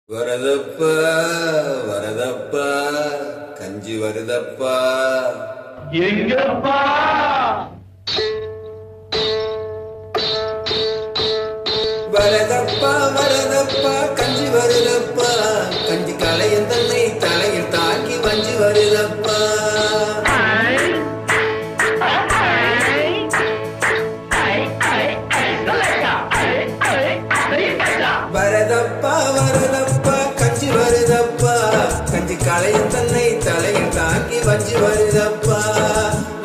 வரதப்பா வரதப்பா கஞ்சி வருதப்பா எங்கப்பா வரதப்பா வரதப்பா கஞ்சி வருதப்பா கஞ்சி கலையன் தன்னை தலையில் தாக்கி வஞ்சி வருதப்பா வரதப்பா வரதப்பா கஞ்சி வருதப்பா கஞ்சி கலையன் தன்னை தலையில் தாக்கி வஞ்சி வருதப்பா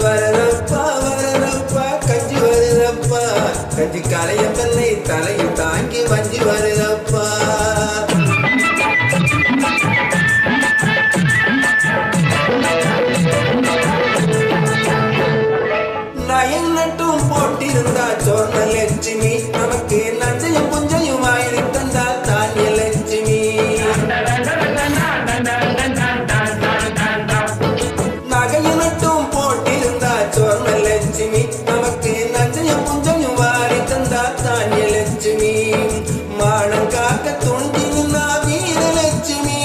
வரதப்பா வரதப்பா கஞ்சி வருதப்பா கஞ்சி கலையன் தன்னை தலையில் தாக்கி வஞ்சி வருதப்பா நயன் நட்டும் போட்டிருந்தா சொர்ண லட்சுமி நமக்கு நஞ்சையும் புஞ்சையும் வாயிலை தந்தால் தானிய லட்சுமி நகையும் நட்டும் போட்டிருந்தா சொர்ண லட்சுமி நமக்கு நஞ்சையும் புஞ்சையும் வாரி தந்தால் தானிய லட்சுமி மானம் காக்க துண்டி நின்னா வீர லட்சுமி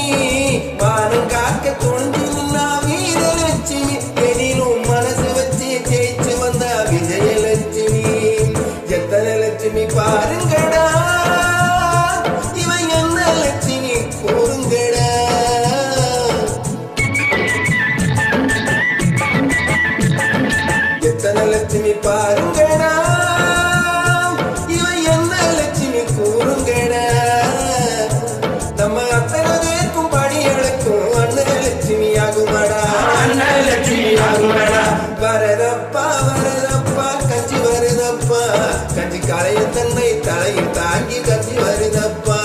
மானம் காக்க துண்டி நின்னா வீர லட்சுமி எனினும் மனசு வச்சு ஜெயிச்சு வந்த விஜயலட்சுமி எத்தனை லட்சுமி பாருங்கடா இவன் என்ன லட்சுமி கூறுங்கடா எத்தனை லட்சுமி பாருங்கடா இவன் என்ன லட்சுமி கூறுங்கடா நம்ம அத்தனை பேருக்கும் படியெடுக்கும் அண்ணன் லட்சுமி ஆகுமாடா அண்ணன் லட்சுமி ஆகுமாடா வரதப்பா வரதப்பா கஞ்சி வருதப்பா கஞ்சி கலைய தன்னை தலையில் தாங்கி கஞ்சி வருதப்பா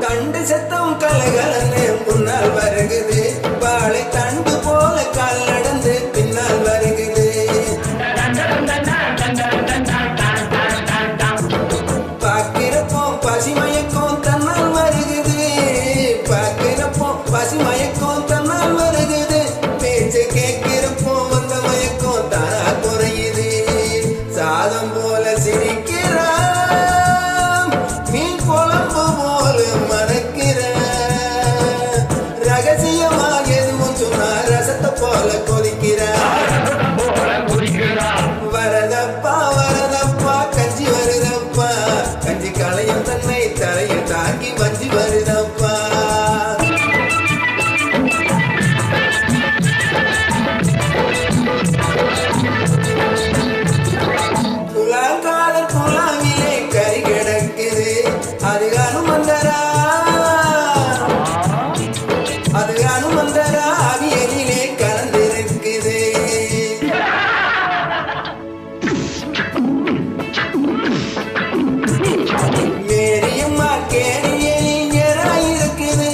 தண்டு சத்தம் கலகலன்னு முன்னால் வருகுது வாழை தண்டு போல கால் நடந்து பின்னால் வருகுது பார்க்கிறப்போ பசிமயக்கம் தன்னால் வருகுது பார்க்கிறப்போ பசிமயக்கம் தன்னால் வருகுது பேச்சு கேட்கிறப்போ வந்த மயக்கம் தானா குறையுது சாதம் போல சிரிக்கிறா மீன் குழம்பு போல மணக்கிற ரகசியமாக எதுவும் சொன்னா ரசத்தை போல கொதிக்கிற வரதப்பா வரதப்பா கஞ்சி வருதப்பா கஞ்சி கலையும் தன்னை தலையில் தாங்கி வஞ்சி வருதப்பா குலாங்காலர் குலாவிலே கறி கிடக்குது அது அனுமந்தரா அது அனுமந்தரா அவியலிலே கலந்திருக்குது மேரியம்மா கேரியலில் எறாயிருக்குது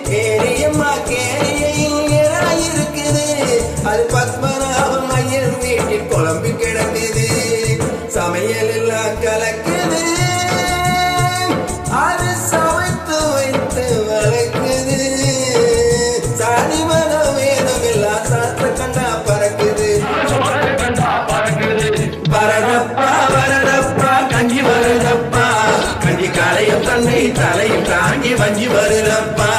மேரியம்மா கேரியலில் எறாயிருக்குது அது பத்மநாபம் ஐயர் வீட்டில் குழம்பு கிடக்குது சமையல் எல்லாம் கலக்குது அது சமைத்து வைத்து வளர்க்குது சாதி மத வேதம் எல்லாம் சாத்த கண்டா பறக்குது வரதப்பா வரதப்பா கஞ்சி வருதப்பா கஞ்சி கலையும் தன்னை தலையில் தாங்கி வஞ்சி வருதப்பா